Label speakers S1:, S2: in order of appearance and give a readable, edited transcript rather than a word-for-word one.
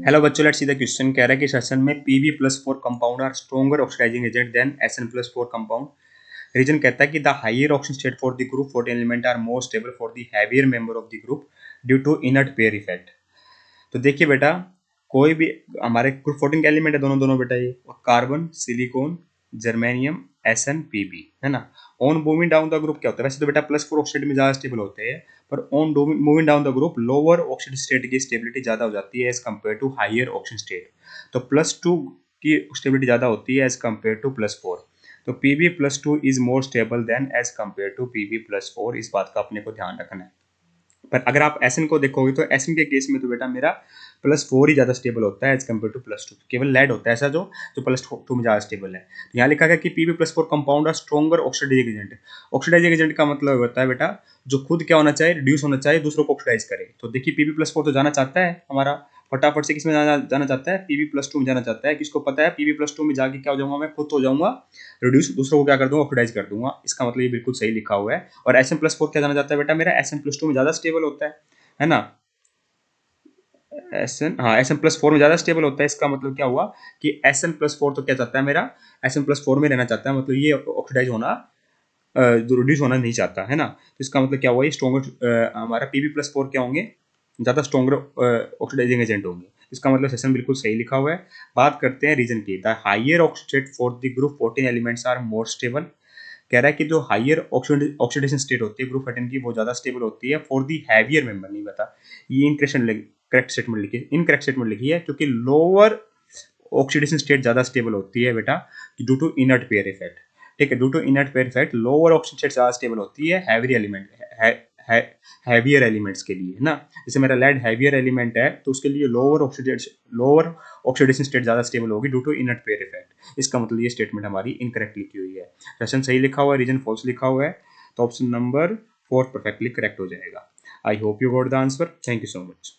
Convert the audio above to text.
S1: Hello बच्चों, let's see the question. कह रहा है कि सेशन में Pb+4 compound are stronger oxidising agent than Sn+4 compound. Reason कहता है कि the higher oxygen state for the group 14 element are more stable for the heavier member of the group due to inert pair effect. तो देखिए बेटा, कोई भी हमारे group 14 के एलिमेंट है, दोनों दोनों बेटा, ये कार्बन, सिलिकॉन, जर्मेनियम, SnPb, है ना। On moving down the group क्या होता है? वैसे तो बेटा +4 ऑक्सीडेट में ज्यादा स्टेबल होते हैं, पर on moving down the group lower oxidation state की स्टेबिलिटी ज्यादा हो जाती है as compare to higher oxygen state. तो +2 की स्टेबिलिटी ज्यादा होती है एज कम्पेयर टू +4। तो Pb+2 is more stable than as compare to Pb+4। इस बात का अपने को ध्यान रखना है। पर अगर आप Sn को देखोगे तो Sn के केस में तो बेटा मेरा +4 ही ज़्यादा स्टेबल होता है एज कम्पेयर टू +2। केवल लेड होता है ऐसा जो +2 में ज़्यादा स्टेबल है। तो यहाँ लिखा गया कि Pb+4 compound are stronger oxidising agent. Oxidising agent का मतलब होता है बेटा जो खुद क्या होना चाहिए, रिड्यूस होना चाहिए, दूसरों को ऑक्सीडाइज करे। तो देखिए Pb+4 तो जाना चाहता है हमारा, फटाफट से किसमें जाना चाहता है? Pb+2 में जाना चाहता है। किसको पता है Pb+2 में जाके क्या हो जाऊंगा मैं? खुद हो जाऊंगा रिड्यूस, दूसरों को क्या कर दूंगा? ऑक्सीडाइज कर दूंगा। इसका मतलब ये बिल्कुल सही लिखा हुआ है। और Sn+4 क्या जाना चाहता है बेटा मेरा? Sn+2 में ज्यादा स्टेबल होता है ना। Sn+4 में ज्यादा स्टेबल होता है। इसका मतलब क्या हुआ कि Sn+4 तो क्या चाहता है मेरा? Sn+4 में रहना चाहता है, मतलब ये ऑक्सीडाइज होना, रिड्यूस होना नहीं चाहता, है ना। तो इसका मतलब क्या हुआ? ये स्ट्रॉन्गर, हमारा Pb+4 क्या होंगे? ज्यादा स्ट्रॉन्गर ऑक्सीडाइजिंग एजेंट होंगे। इसका मतलब सेशन बिल्कुल सही लिखा हुआ है। बात करते हैं रीजन की। The higher oxidate for the group 14 elements are more stable. कह रहा है कि जो हायर ऑक्सीडेशन स्टेट होती है ग्रुप 14 की, वो ज्यादा स्टेबल होती है फॉर दी हैवियर मेंबर। नहीं बता, ये करेक्ट स्टेटमेंट लिखी, इनकरेक्ट स्टेटमेंट लिखी है, क्योंकि लोअर ऑक्सीडेशन स्टेट ज्यादा स्टेबल होती है बेटा due to inert pair effect. ठीक है, due to inert pair effect lower oxygen state ज्यादा स्टेबल होती है हैवियर एलिमेंट्स के लिए, है ना। जैसे मेरा लेड हैवियर एलिमेंट है, तो उसके लिए लोअर ऑक्सीडेशन स्टेट ज्यादा स्टेबल होगी due to inert pair effect. इसका मतलब ये स्टेटमेंट हमारी इनकरेक्ट लिखी हुई है। क्वेश्चन सही लिखा हुआ है, रीजन फॉल्स लिखा हुआ है। तो ऑप्शन नंबर 4 परफेक्टली करेक्ट हो जाएगा। I hope you got the answer. Thank you so much.